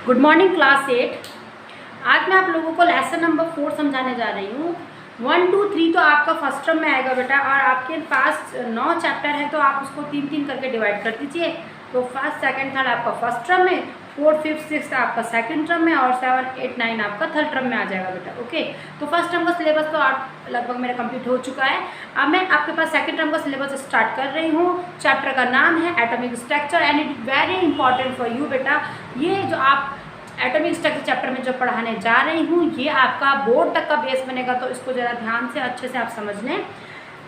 Good morning class 8। आज मैं आप लोगों को लेसन नंबर 4 समझाने जा रही हूँ। 1 2 3 तो आपका फर्स्ट टर्म में आएगा बेटा, और आपके पास 9 चैप्टर है तो आप उसको 3-3 करके डिवाइड कर दीजिए। तो फर्स्ट सेकंड थर्ड आपका फर्स्ट टर्म में, 4th 5th 6th आपका सेकंड टर्म में, और 7 8 9 आपका थर्ड टर्म में आ जाएगा बेटा। ओके, तो फर्स्ट टर्म का सिलेबस तो आप लगभग मेरा कंप्लीट हो चुका है। अब मैं आपके पास सेकंड टर्म का सिलेबस स्टार्ट कर रही हूँ। चैप्टर का नाम है atomic structure and it very important for you बेटा। ये जो आप एटॉमिक स्ट्रक्चर चैप्टर में जो पढ़ाने जा रही हूँ ये आपका बोर्ड तक का बेस बनेगा, तो इसको ज़रा ध्यान से अच्छे से आप समझ लें।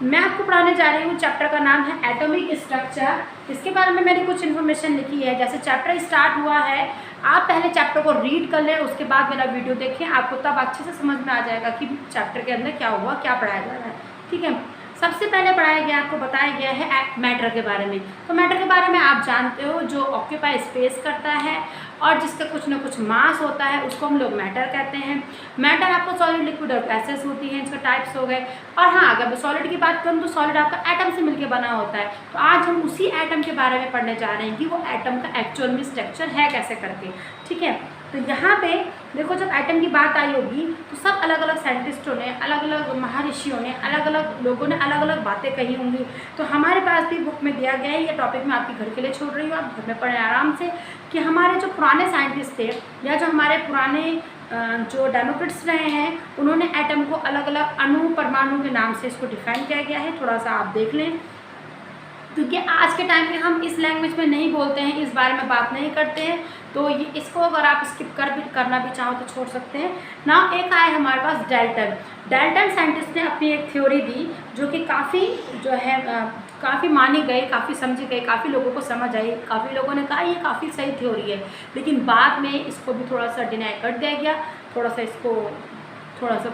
मैं आपको पढ़ाने जा रही हूँ, चैप्टर का नाम है एटॉमिक स्ट्रक्चर। इसके बारे में मैंने कुछ इन्फॉर्मेशन लिखी है। जैसे चैप्टर स्टार्ट हुआ है, आप पहले चैप्टर को रीड कर लें, उसके बाद मेरा वीडियो देखें, आपको तब अच्छे से समझ में आ जाएगा कि चैप्टर के अंदर क्या हुआ, क्या पढ़ाया जा रहा है। ठीक है, सबसे पहले पढ़ाया गया, आपको बताया गया है मैटर के बारे में। तो मैटर के बारे में आप जानते हो, जो ऑक्यूपाई स्पेस करता है और जिसका कुछ ना कुछ मास होता है, उसको हम लोग मैटर कहते हैं। मैटर आपको सॉलिड, लिक्विड और गैसेस होती हैं, इसका टाइप्स हो गए। और हाँ, अगर मैं सॉलिड की बात करूँ तो सॉलिड आपका एटम से मिलकर बना होता है। तो आज हम उसी एटम के बारे में पढ़ने जा रहे हैं कि वो एटम का एक्चुअल में स्ट्रक्चर है कैसे करके। ठीक है, तो यहाँ पे देखो, जब एटम की बात आई होगी तो सब अलग अलग साइंटिस्टों ने, अलग अलग महर्षियों ने, अलग अलग लोगों ने अलग अलग बातें कही होंगी। तो हमारे पास भी बुक में दिया गया है, ये टॉपिक मैं आपके घर के लिए छोड़ रही हूँ, आप घर में पढ़ें आराम से, कि हमारे जो पुराने साइंटिस्ट थे या जो हमारे पुराने जो डेमोक्रेट्स रहे हैं, उन्होंने एटम को अलग अलग अणु, परमाणु के नाम से इसको डिफाइन किया गया है। थोड़ा सा आप देख लें, क्योंकि आज के टाइम पे हम इस लैंग्वेज में नहीं बोलते हैं, इस बारे में बात नहीं करते हैं, तो ये इसको अगर आप स्किप करना भी चाहो तो छोड़ सकते हैं ना। एक आए हमारे पास डेल्टन साइंटिस्ट ने अपनी एक थ्योरी दी, जो कि काफ़ी जो है काफ़ी मानी गई, काफ़ी समझी गई, काफ़ी लोगों को समझ आई, काफ़ी लोगों ने कहा ये काफ़ी सही थ्योरी है। लेकिन बाद में इसको भी थोड़ा सा डिनाई कर दिया गया, थोड़ा सा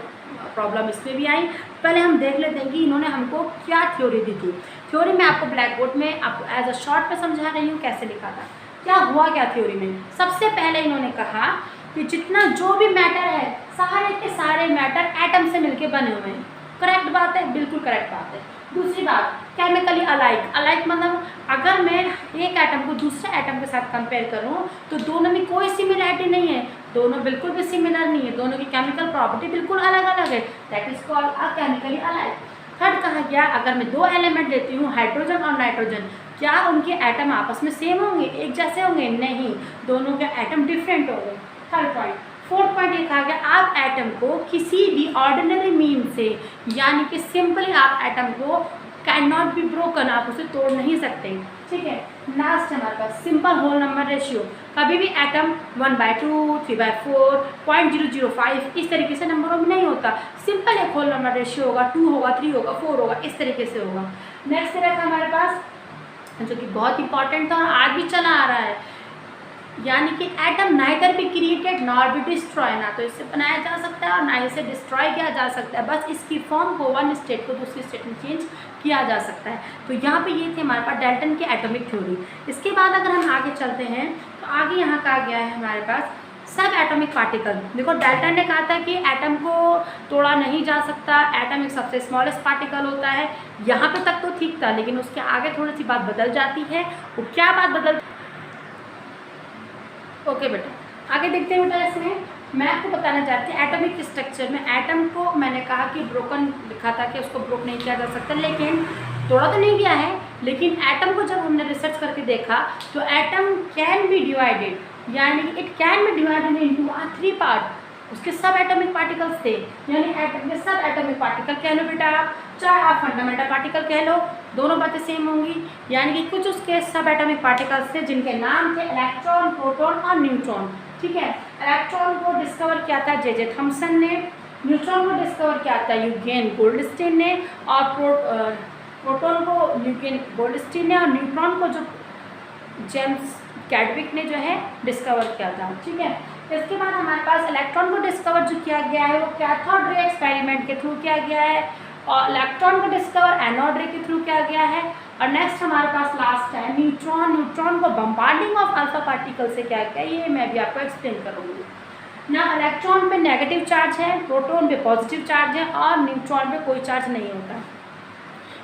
प्रॉब्लम इसमें भी आई। पहले हम देख लेते हैं कि इन्होंने हमको क्या थ्योरी दी थी। थ्योरी में आपको ब्लैक बोर्ड में आपको एज अ शॉर्ट में समझा रही हूँ कैसे लिखा था, क्या हुआ क्या थ्योरी में। सबसे पहले इन्होंने कहा कि जितना जो भी मैटर है, सारे के सारे मैटर एटम से मिलके बने हुए हैं। करेक्ट बात है, बिल्कुल करेक्ट बात है। दूसरी बात, केमिकली अलाइक मतलब अगर मैं एक एटम को दूसरे एटम के साथ कंपेयर करूं तो दोनों में कोई सिमिलरिटी नहीं है, दोनों बिल्कुल भी सिमिलर नहीं है, दोनों की केमिकल प्रॉपर्टी बिल्कुल अलग अलग है। That is called a chemically alike. Third कहा गया, अगर मैं दो एलिमेंट लेती हूँ, हाइड्रोजन और नाइट्रोजन, क्या उनके एटम आपस में सेम होंगे, एक जैसे होंगे? नहीं, दोनों के एटम डिफरेंट होंगे। Third point. फोर्थ पॉइंट ये कहा गया, आप एटम को किसी भी ऑर्डिनरी मीन से, यानी कि सिंपली आप एटम को कैन नॉट बी ब्रोकन, आप उसे तोड़ नहीं सकते। ठीक है, लास्ट हमारे पास सिंपल होल नंबर रेशियो। कभी भी एटम 1/2, 3/4, 0.005 इस तरीके से नंबरों में नहीं होता। सिंपल एक होल नंबर रेशियो होगा, 2 होगा, 3 होगा, 4 होगा, इस तरीके से होगा। नेक्स्ट रहेगा हमारे पास, जो कि बहुत इंपॉर्टेंट था और आज भी चला आ रहा है, यानी कि atom neither be created nor be destroy, ना तो इससे बनाया जा सकता है और ना इसे डिस्ट्रॉय किया जा सकता है, बस इसकी फॉर्म को वन स्टेट को दूसरी स्टेट में चेंज किया जा सकता है। तो यहाँ पे ये थे हमारे पास डेल्टन की एटॉमिक थ्योरी। इसके बाद अगर हम आगे चलते हैं तो आगे यहाँ कहा गया है हमारे पास सब एटॉमिक पार्टिकल। देखो, डेल्टन ने कहा था कि एटम को तोड़ा नहीं जा सकता, एटम एक सबसे स्मॉलेस्ट पार्टिकल होता है। यहाँ पे तक तो ठीक था, लेकिन उसके आगे थोड़ी सी बात बदल जाती है। वो क्या बात बदल, ओके बेटा, आगे देखते हैं बेटा। इसमें मैं आपको बताना चाहती हूँ एटॉमिक स्ट्रक्चर में एटम को मैंने कहा कि ब्रोकन लिखा था कि उसको ब्रोक नहीं किया जा सकता, लेकिन तोड़ा तो नहीं गया है। लेकिन एटम को जब हमने रिसर्च करके देखा तो एटम कैन बी डिवाइडेड, यानी it can be divided into 3 part. उसके सब एटॉमिक पार्टिकल्स थे, यानी एटम के सब एटॉमिक पार्टिकल कह लो बेटा आप, चाहे आप फंडामेंटल पार्टिकल कह लो, दोनों बातें सेम होंगी। यानी कि कुछ उसके सब एटॉमिक पार्टिकल्स थे जिनके नाम थे इलेक्ट्रॉन, प्रोटॉन और न्यूट्रॉन। ठीक है, इलेक्ट्रॉन को डिस्कवर किया था जे थॉमसन ने, न्यूट्रॉन को डिस्कवर किया था यूजेन गोल्डस्टीन ने, और प्रोटॉन को यूजेन गोल्डस्टीन ने, और न्यूट्रॉन को जो जेम्स कैडविक ने जो है डिस्कवर किया था। ठीक है, इसके बाद हमारे पास इलेक्ट्रॉन को डिस्कवर जो किया गया है वो कैथोड रे एक्सपेरिमेंट के थ्रू किया गया है, और इलेक्ट्रॉन को डिस्कवर एनोड रे के थ्रू किया गया है। और नेक्स्ट हमारे पास लास्ट है न्यूट्रॉन को बम्बार्डिंग ऑफ अल्फा पार्टिकल से क्या किया, ये मैं भी आपको एक्सप्लेन करूँगी ना। इलेक्ट्रॉन पे नेगेटिव चार्ज है, प्रोटॉन पे पॉजिटिव चार्ज है, और न्यूट्रॉन पे कोई चार्ज नहीं होता।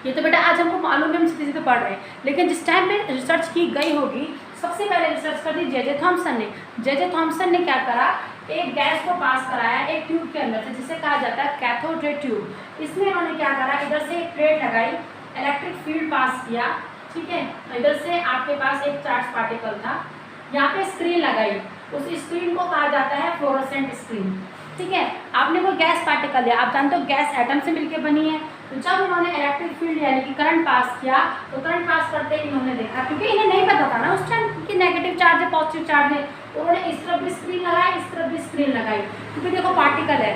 ये तो बेटा आज हमको मालूम है, हम सीधे सीधे पढ़ रहे हैं, लेकिन जिस टाइम पे रिसर्च की गई होगी सबसे पहले रिसर्च कर दी जे थॉम्सन ने। जे थॉम्सन ने क्या करा, एक गैस को पास कराया एक ट्यूब के अंदर से, जिसे कहा जाता है कैथोड रे ट्यूब। इसमें उन्होंने क्या करा, इधर से एक प्लेट लगाई, इलेक्ट्रिक फील्ड पास किया, ठीक है। इधर से आपके पास एक चार्ज पार्टिकल था, यहाँ पे स्क्रीन लगाई, उस स्क्रीन को कहा जाता है फ्लोरोसेंट स्क्रीन, ठीक है। आपने कोई गैस पार्टिकल लिया, आप जानते हो गैस एटम से मिलकर बनी है, तो जब उन्होंने इलेक्ट्रिक फील्ड यानी कि करंट पास किया, तो करंट पास करते ही इन्होंने देखा, क्योंकि इन्हें नहीं पता था ना उस टाइम कि नेगेटिव चार्ज है पॉजिटिव चार्ज है, उन्होंने इस तरफ भी स्क्रीन लगाई, इस तरफ भी स्क्रीन लगाई, क्योंकि देखो पार्टिकल है,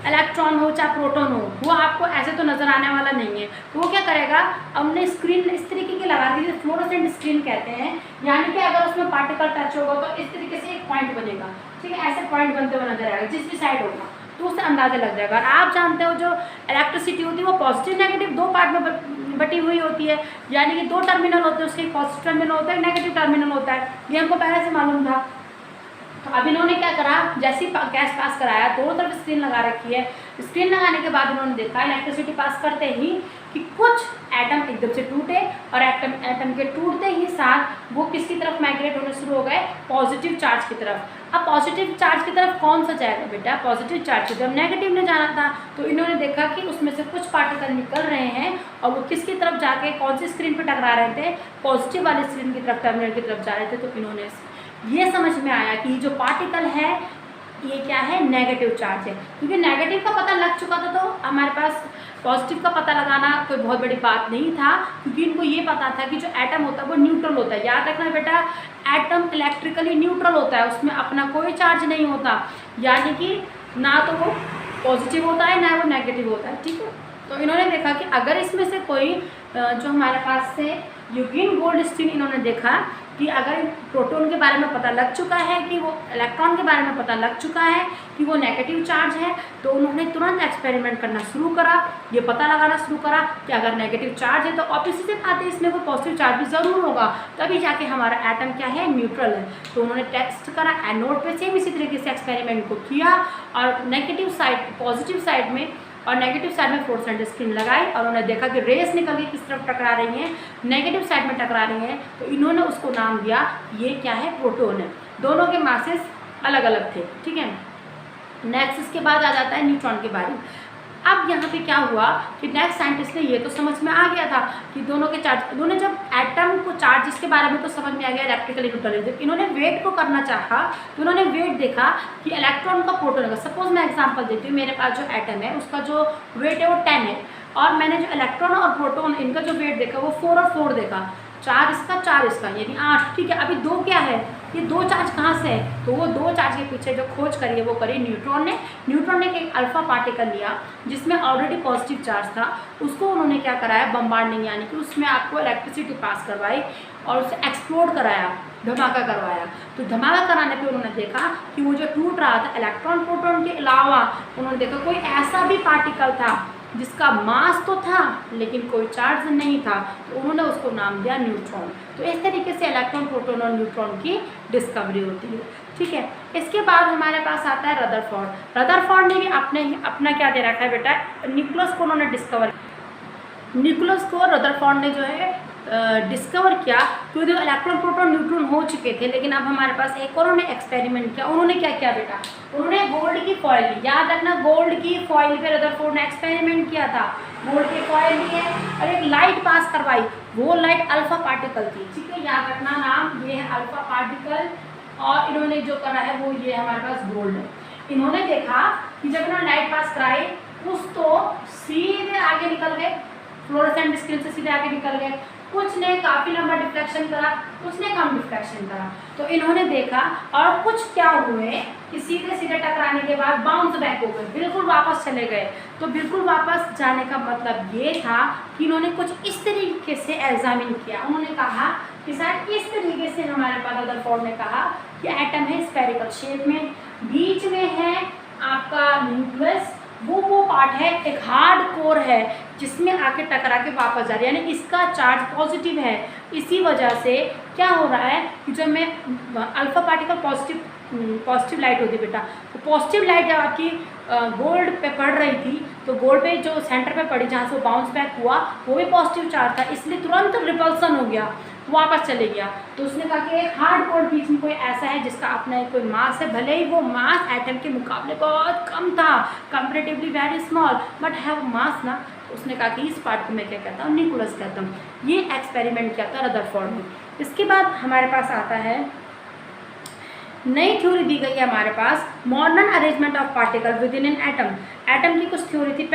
इलेक्ट्रॉन हो चाहे प्रोटॉन हो, वो आपको ऐसे तो नजर आने वाला नहीं है, तो वो क्या करेगा, हमने स्क्रीन इस तरीके की लगा दी, फ्लोरोसेंट स्क्रीन कहते हैं, यानी कि अगर उसमें पार्टिकल टच होगा तो इस तरीके से एक पॉइंट बनेगा, ठीक है, ऐसे पॉइंट बनते हुए नजर आएगा जिस भी साइड होगा, तो उससे अंदाजा लग जाएगा। और आप जानते हो जो इलेक्ट्रिसिटी होती है वो पॉजिटिव नेगेटिव दो पार्ट में बटी हुई होती है, यानी कि दो टर्मिनल होते हैं, उसके पॉजिटिव टर्मिनल होता है, नेगेटिव टर्मिनल होता है, ये हमको पहले से मालूम था। तो अब इन्होंने क्या करा, जैसे ही गैस पास कराया, दोनों तरफ स्क्रीन लगा रखी है, स्क्रीन लगाने के बाद इन्होंने देखा इलेक्ट्रिसिटी पास करते ही कि कुछ एटम एकदम से टूटे, और एटम के टूटते ही साथ वो किसकी तरफ माइग्रेट होने शुरू हो गए, पॉजिटिव चार्ज की तरफ। अब पॉजिटिव चार्ज की तरफ कौन सा जाएगा बेटा, पॉजिटिव चार्ज की तरफ। नेगेटिव ने जाना था, तो इन्होंने देखा कि उसमें से कुछ पार्टिकल निकल रहे हैं, और वो किसकी तरफ जाके कौन सी स्क्रीन पर टकरा रहे थे, पॉजिटिव वाली स्क्रीन की तरफ, टर्मिनल की तरफ जा रहे थे। तो इन्होंने ये समझ में आया कि जो पार्टिकल है ये क्या है, नेगेटिव चार्ज है, क्योंकि नेगेटिव का पता लग चुका था, तो हमारे पास पॉजिटिव का पता लगाना कोई बहुत बड़ी बात नहीं था, क्योंकि इनको ये पता था कि जो एटम होता है वो न्यूट्रल होता है। याद रखना बेटा, एटम इलेक्ट्रिकली न्यूट्रल होता है, उसमें अपना कोई चार्ज नहीं होता, यानी कि ना तो वो पॉजिटिव होता है ना वो नेगेटिव होता है, ठीक है। तो इन्होंने देखा कि अगर इसमें से कोई जो हमारे पास से यूजीन गोल्डस्टीन, इन्होंने देखा कि अगर प्रोटॉन के बारे में पता लग चुका है, कि वो इलेक्ट्रॉन के बारे में पता लग चुका है कि वो नेगेटिव चार्ज है, तो उन्होंने तुरंत एक्सपेरिमेंट करना शुरू करा, ये पता लगाना शुरू करा कि अगर नेगेटिव चार्ज है तो ऑब्वियसली से बात है इसमें कोई पॉजिटिव चार्ज भी ज़रूर होगा, तभी जाके हमारा एटम क्या है, न्यूट्रल है। तो उन्होंने टेस्ट करा एनोड पे, सेम इसी तरीके से एक्सपेरिमेंट को किया, और नेगेटिव साइड, पॉजिटिव साइड में और नेगेटिव साइड में फ्लोरोसेंट स्क्रीन लगाई, और उन्होंने देखा कि रेस निकल के किस तरफ टकरा रही हैं, नेगेटिव साइड में टकरा रही हैं, तो इन्होंने उसको नाम दिया ये क्या है, प्रोटॉन है। दोनों के मासेस अलग अलग थे, ठीक है। नेक्स्ट इसके बाद आ जाता है न्यूट्रॉन के बारे में। अब यहाँ पे क्या हुआ कि नेक्स्ट साइंटिस्ट ने ये तो समझ में आ गया था कि दोनों के चार्ज, उन्होंने जब एटम को चार्ज, इसके बारे में तो समझ में आ गया इलेक्ट्रिकली न्यूट्रल, जब इन्होंने वेट को करना चाहा तो उन्होंने वेट देखा कि इलेक्ट्रॉन का प्रोटॉन का, सपोज मैं एग्जांपल देती हूँ, मेरे पास जो एटम है उसका जो वेट है वो 10 है, और मैंने जो इलेक्ट्रॉन और प्रोटॉन इनका जो वेट देखा वो 4 और 4 देखा, 4 इसका 4 इसका, यानी 8, ठीक है। अभी 2 क्या है, ये 2 चार्ज कहाँ से है, तो वो 2 चार्ज के पीछे जो खोज करी है वो करी न्यूट्रॉन ने। न्यूट्रॉन ने एक अल्फा पार्टिकल लिया जिसमें ऑलरेडी पॉजिटिव चार्ज था, उसको उन्होंने क्या कराया, बम्बार्डिंग, यानी कि उसमें आपको इलेक्ट्रिसिटी पास करवाई और उसे एक्सप्लोड कराया, धमाका करवाया। तो धमाका कराने पे उन्होंने देखा कि वो जो टूट रहा था इलेक्ट्रॉन प्रोटॉन के अलावा, उन्होंने देखा कोई ऐसा भी पार्टिकल था जिसका मास तो था लेकिन कोई चार्ज नहीं था, तो उन्होंने उसको नाम दिया न्यूट्रॉन। तो इस तरीके से इलेक्ट्रॉन, प्रोटॉन और न्यूट्रॉन की डिस्कवरी होती है, ठीक है। इसके बाद हमारे पास आता है रदरफोर्ड। रदरफोर्ड ने भी अपना क्या दे रखा है बेटा, न्यूक्लियस को उन्होंने डिस्कवर, न्यूक्लियस को रदरफोर्ड ने जो है डिस्कवर किया, क्योंकि इलेक्ट्रॉन प्रोटॉन न्यूट्रॉन हो चुके थे, लेकिन अब हमारे पास एक और उन्होंने एक्सपेरिमेंट किया। उन्होंने क्या किया बेटा, उन्होंने गोल्ड की फॉइल ली, याद रखना गोल्ड की फॉइल पे रदरफोर्ड ने एक्सपेरिमेंट किया था। गोल्ड की फॉइल ली है और एक लाइट पास करवाई, वो लाइट अल्फा पार्टिकल थी, ठीक है, याद रखना नाम, ये है अल्फा पार्टिकल, और इन्होंने जो करा है वो ये हमारे पास गोल्ड है। इन्होंने देखा कि जब इन्होंने लाइट पास कराई, कुछ तो सीधे आगे निकल गए, फ्लोरोसेंट स्क्रीन से सीधे आगे निकल गए, कुछ ने काफ़ी लंबा डिफ्लेक्शन करा, कुछ ने कम डिफ्लेक्शन करा। तो इन्होंने देखा, और कुछ क्या हुए कि सीधे सीधे टकराने के बाद बाउंस बैक हो गए, बिल्कुल वापस चले गए। तो बिल्कुल वापस जाने का मतलब ये था कि इन्होंने कुछ इस तरीके से एग्जामिन किया। उन्होंने कहा कि शायद इस तरीके से हमारे पास रदरफोर्ड ने कहा कि एटम है स्फेरिकल शेप में, बीच में है आपका न्यूक्लियस, वो पार्ट है एक हार्ड कोर है जिसमें आके टकरा के वापस जा रही है, यानी इसका चार्ज पॉजिटिव है। इसी वजह से क्या हो रहा है कि जब मैं अल्फा पार्टिकल पॉजिटिव लाइट होती बेटा, तो पॉजिटिव लाइट जब आपकी गोल्ड पे पड़ रही थी, तो गोल्ड पे जो सेंटर पे पड़ी जहाँ से वो बाउंस बैक हुआ वो भी पॉजिटिव चार्ज था, इसलिए तुरंत रिपल्सन हो गया। वापस चले गया। तो उसने कहा कि एक हार्ड कोर बीच में कोई ऐसा है जिसका अपना कोई मास है, भले ही वो मास एटम के मुकाबले बहुत कम था, comparatively very small, but have मास ना। उसने कहा कि इस पार्ट को मैं क्या कहता हूँ, न्यूक्लियस कहता हूँ। ये एक्सपेरिमेंट किया था रदरफोर्ड ने। इसके बाद हमारे पास आता है नई थ्योरी दी गई है हमारे पास, modern arrangement of particle within an atom. Atom की कुछ थ्योरी थी।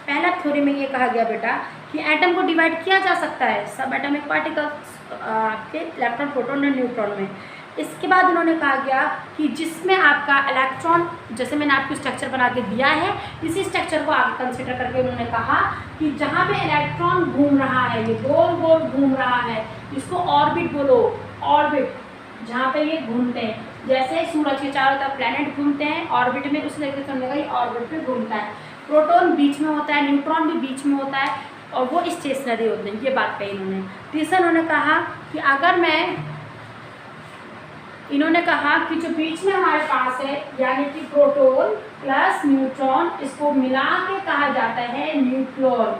पहला थ्योरी में ये कहा गया बेटा कि एटम को डिवाइड किया जा सकता है सब एटॉमिक पार्टिकल्स आपके इलेक्ट्रॉन, प्रोटॉन और न्यूट्रॉन में। इसके बाद उन्होंने कहा गया कि जिसमें आपका इलेक्ट्रॉन, जैसे मैंने आपको स्ट्रक्चर बना के दिया है, इसी स्ट्रक्चर को आगे कंसिडर करके उन्होंने कहा कि जहाँ पे इलेक्ट्रॉन घूम रहा है, ये गोल गोल घूम रहा है, इसको ऑर्बिट बोलो, ऑर्बिट, जहाँ पे ये घूमते हैं, जैसे सूरज के चारों तरफ प्लैनेट घूमते हैं ऑर्बिट में, उस तरीके से हमने कहा ये ऑर्बिट पे घूमता है। प्रोटॉन बीच में होता है, न्यूट्रॉन भी बीच में होता है, और वो स्टेशनरी होते हैं। ये बात कही इन्होंने। तीसरा उन्होंने कहा कि अगर इन्होंने कहा कि जो बीच में हमारे पास है, यानी कि प्रोटॉन प्लस न्यूट्रॉन, इसको मिला के कहा जाता है न्यूक्लियॉन।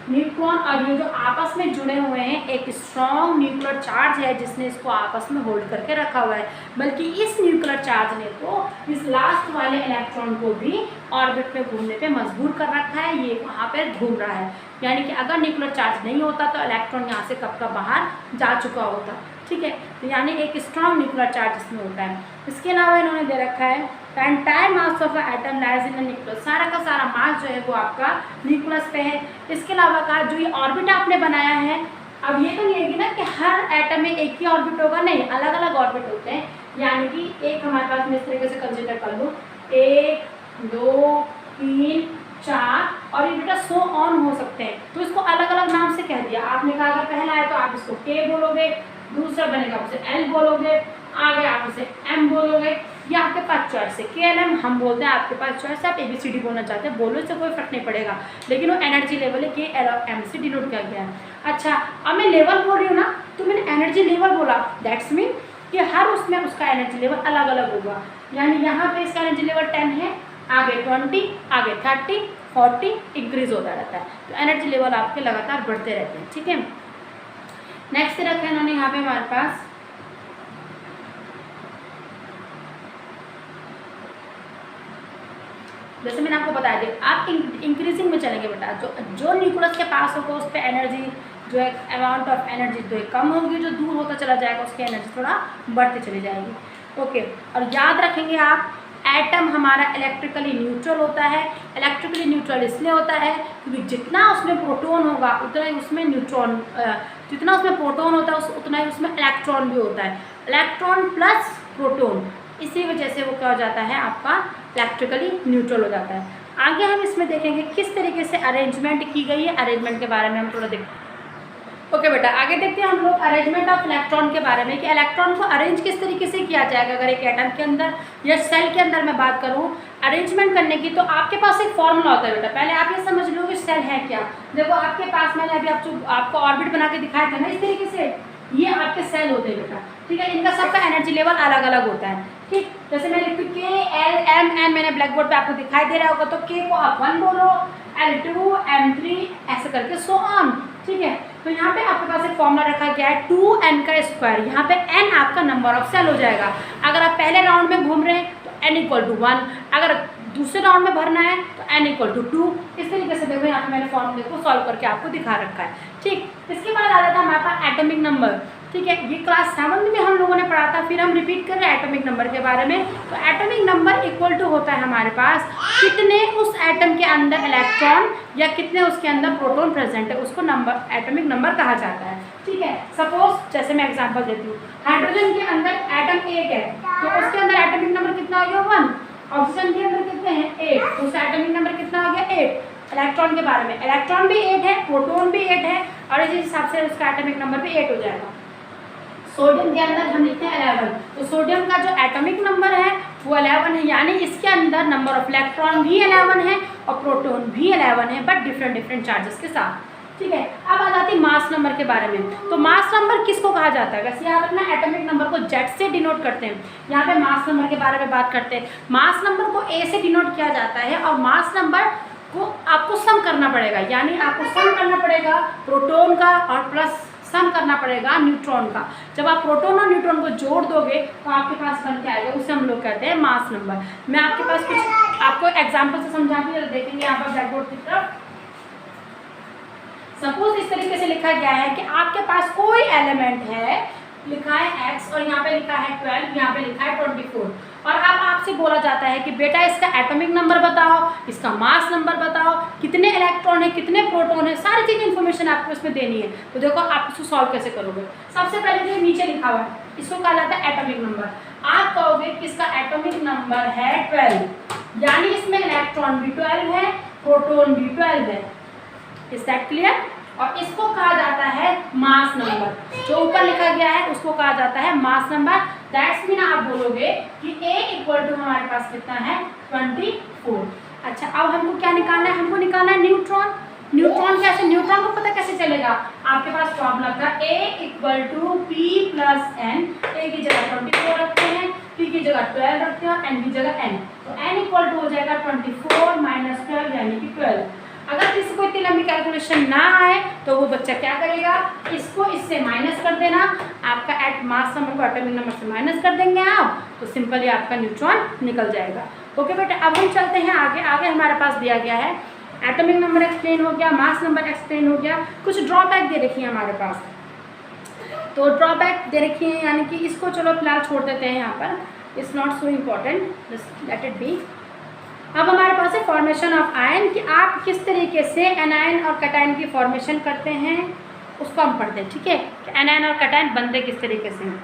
न्यूट्रॉन और ये जो आपस में जुड़े हुए हैं, एक स्ट्रॉन्ग न्यूक्लियर चार्ज है जिसने इसको आपस में होल्ड करके रखा हुआ है। बल्कि इस न्यूक्लियर चार्ज ने तो इस लास्ट वाले इलेक्ट्रॉन को भी ऑर्बिट में घूमने पे मजबूर कर रखा है, ये वहाँ पे घूम रहा है। यानी कि अगर न्यूक्लियर चार्ज नहीं होता तो इलेक्ट्रॉन यहाँ से कब का बाहर जा चुका होता। ठीक है, तो यानी एक स्ट्रॉन्ग न्यूक्लियर चार्ज इसमें होता है। इसके अलावा इन्होंने दे रखा है the entire mass of atom lies in nucleus, सारा का सारा मास जो है वो आपका न्यूक्लियस पे है। इसके अलावा कहा जो ये ऑर्बिट आपने बनाया है, अब ये तो नहीं है कि ना कि हर एटम में एक ही ऑर्बिट होगा, नहीं, अलग अलग ऑर्बिट होते हैं। यानी कि एक हमारे पास मैं इस तरीके से कंसिडर कर लूँ, 1 2 3 4, और ये बेटा सो ऑन हो सकते हैं, तो इसको अलग अलग नाम से कह दिया आपने। कहा अगर पहला है तो आप इसको K बोलोगे, दूसरा बनेगा उसे L बोलोगे, आगे आप उसे M बोलोगे, ये आपके पास चॉइस है। KLM हम बोलते हैं, आपके पास चॉइस है, आप ABCD बोलना चाहते हैं, बोलो, इससे कोई फर्क नहीं पड़ेगा, लेकिन वो एनर्जी लेवल है, KL और M से डिनोट किया गया है। अच्छा, अब मैं लेवल बोल रही हूँ ना, तो मैंने एनर्जी लेवल बोला, दैट्स मीन कि हर उसमें उसका एनर्जी लेवल अलग अलग होगा। यानी यहाँ पे इसका एनर्जी लेवल 10 है, आगे 20, आगे 30, 40 इंक्रीज होता रहता है। तो एनर्जी लेवल आपके लगातार बढ़ते रहते हैं। ठीक है, नेक्स्ट रखा है इन्होंने यहाँ पे हमारे पास जैसे मैंने आपको बताया दिया, आप इंक्रीजिंग में चलेंगे बेटा, जो न्यूक्लियस के पास होगा उस पर एनर्जी जो है, अमाउंट ऑफ एनर्जी जो है कम होगी, जो दूर होता चला जाएगा उसकी एनर्जी थोड़ा बढ़ती चली जाएगी। ओके, और याद रखेंगे आप, एटम हमारा इलेक्ट्रिकली न्यूट्रल होता है। इलेक्ट्रिकली न्यूट्रल इसलिए होता है क्योंकि जितना उसमें प्रोटॉन होगा उतना ही उसमें न्यूट्रॉन, जितना उसमें प्रोटॉन होता है उतना ही उसमें इलेक्ट्रॉन भी होता है। इलेक्ट्रॉन प्लस प्रोटॉन, इसी वजह से वो क्या हो जाता है, आपका इलेक्ट्रिकली न्यूट्रल हो जाता है। आगे हम इसमें देखेंगे किस तरीके से अरेंजमेंट की गई है, अरेंजमेंट के बारे में हम थोड़ा देखते हैं। ओके बेटा, आगे देखते हैं हम लोग अरेंजमेंट ऑफ इलेक्ट्रॉन के बारे में, कि इलेक्ट्रॉन को अरेंज किस तरीके से किया जाएगा। अगर एक एटम के अंदर या सेल के अंदर मैं बात करूं अरेंजमेंट करने की, तो आपके पास एक फॉर्मूला होता है बेटा। पहले आप ये समझ लो कि सेल है क्या। देखो आपके पास मैंने अभी आपको ऑर्बिट बना के दिखाया था ना, इस तरीके से ये आपके सेल होते हैं बेटा। ठीक है, इनका सबका एनर्जी लेवल अलग अलग होता है। ठीक, जैसे मैं लिखती हूँ KLMN, मैंने ब्लैक बोर्ड पे आपको दिखाई दे रहा होगा, तो K को आप 1 बोलो, L2 M3 ऐसे करके सो ऑन। ठीक है, तो यहाँ पे आपके पास एक फॉर्मूला रखा गया है 2n का स्क्वायर। यहाँ पे n आपका नंबर ऑफ सेल हो जाएगा। अगर आप पहले राउंड में घूम रहे हैं तो n = 1, अगर दूसरे राउंड में भरना है तो n = 2। इस तरीके से देखो यहाँ पे मैंने फॉर्मूले को सॉल्व करके आपको दिखा रखा है। ठीक, इसके बाद आ जाता है हमारे पास एटॉमिक नंबर। ठीक है, ये क्लास 7 में हम लोगों ने पढ़ा था, फिर हम रिपीट कर रहे हैं एटॉमिक नंबर के बारे में। तो एटॉमिक नंबर इक्वल टू होता है हमारे पास कितने उस एटम के अंदर इलेक्ट्रॉन या कितने उसके अंदर प्रोटॉन प्रेजेंट है, उसको नंबर एटॉमिक नंबर कहा जाता है। ठीक है, सपोज जैसे मैं एग्जांपल देती हूँ, हाइड्रोजन के अंदर एटम 1 है, तो उसके अंदर एटॉमिक नंबर कितना हो गया 1। ऑक्सीजन के अंदर कितने हैं 8, तो उसका एटॉमिक नंबर कितना हो गया 8। इलेक्ट्रॉन के बारे में, इलेक्ट्रॉन भी 8 है, प्रोटॉन भी 8 है, और इस हिसाब से उसका एटॉमिक नंबर भी 8 हो जाएगा। सोडियम के अंदर हम लिखते हैं 11, तो सोडियम का जो एटॉमिक नंबर है वो 11 है, यानी इसके अंदर नंबर ऑफ इलेक्ट्रॉन भी 11 है और प्रोटॉन भी 11 है, बट डिफरेंट डिफरेंट चार्जेस के साथ। ठीक है, अब आ जाती है मास नंबर के बारे में। तो मास नंबर किसको कहा जाता है, वैसे याद रखना एटॉमिक नंबर को Z से डिनोट करते हैं। यहाँ पे मास नंबर के बारे में बात करते हैं। मास नंबर को A से डिनोट किया जाता है, और मास नंबर को आपको सम करना पड़ेगा, यानी आपको सम करना पड़ेगा प्रोटॉन का और प्लस सम करना पड़ेगा न्यूट्रॉन का। जब आप प्रोटॉन और न्यूट्रॉन को जोड़ दोगे तो आपके पास बन के आएगा, उसे हम लोग कहते हैं मास नंबर। मैं आपके पास कुछ आपको एग्जाम्पल से समझाती हूँ, देखेंगे यहाँ पर ब्लैक बोर्ड की तरफ। सपोज इस तरीके से लिखा गया है कि आपके पास कोई एलिमेंट है, लिखा है x और यहाँ पे लिखा है 12, यहाँ पे लिखा है 24, और अब आपसे बोला जाता है कि बेटा इसका एटॉमिक नंबर बताओ, इसका मास नंबर बताओ, कितने इलेक्ट्रॉन है, कितने प्रोटॉन है, सारी चीज़ इन्फॉर्मेशन आपको इसमें देनी है। तो देखो आप इसको सॉल्व कैसे करोगे। सबसे पहले जो नीचे लिखा हुआ है इसको कहा जाता है एटॉमिक नंबर। आप कहोगे कि इसका एटॉमिक नंबर है 12, यानी इसमें इलेक्ट्रॉन भी 12 है, प्रोटॉन भी 12 है। Is that clear? और इसको कहा जाता है मास नंबर, जो ऊपर लिखा गया है उसको कहा जाता है मास नंबर। दैट्स मीन आप बोलोगे कि A इक्वल टू हमारे पास कितना है 24। अच्छा, अब हमको क्या निकालना है, हमको निकालना है न्यूट्रॉन। न्यूट्रॉन कैसे, न्यूट्रॉन को पता कैसे चलेगा, आपके पास फॉर्मूला था A equal to P plus N। A की जगह 24 रखते हैं, P की जगह 12 रखते हैं और N की जगह N, तो N इक्वल टू हो जाएगा 24 माइनस 12 यानी कि 12। अगर किसी को इतनी लंबी कैलकुलेशन ना आए तो वो बच्चा क्या करेगा, इसको इससे माइनस कर देना, आपका एट मास नंबर को एटॉमिक नंबर से माइनस कर देंगे आप, तो सिंपली आपका न्यूट्रॉन निकल जाएगा। ओके बेटा, अब हम चलते हैं आगे। आगे हमारे पास दिया गया है एटॉमिक नंबर एक्सप्लेन हो गया, मास नंबर एक्सप्लेन हो गया, कुछ ड्रॉबैक दे रखी है हमारे पास। तो ड्रॉबैक दे रखी है, यानी कि इसको चलो फिलहाल छोड़ देते हैं यहाँ पर, it's not so important, just let it be. अब हमारे पास है फॉर्मेशन ऑफ आयन, कि आप किस तरीके से एनायन और कैटायन की फॉर्मेशन करते हैं उसको हम पढ़ते हैं। ठीक है, एनायन और कैटायन बनते किस तरीके से हैं।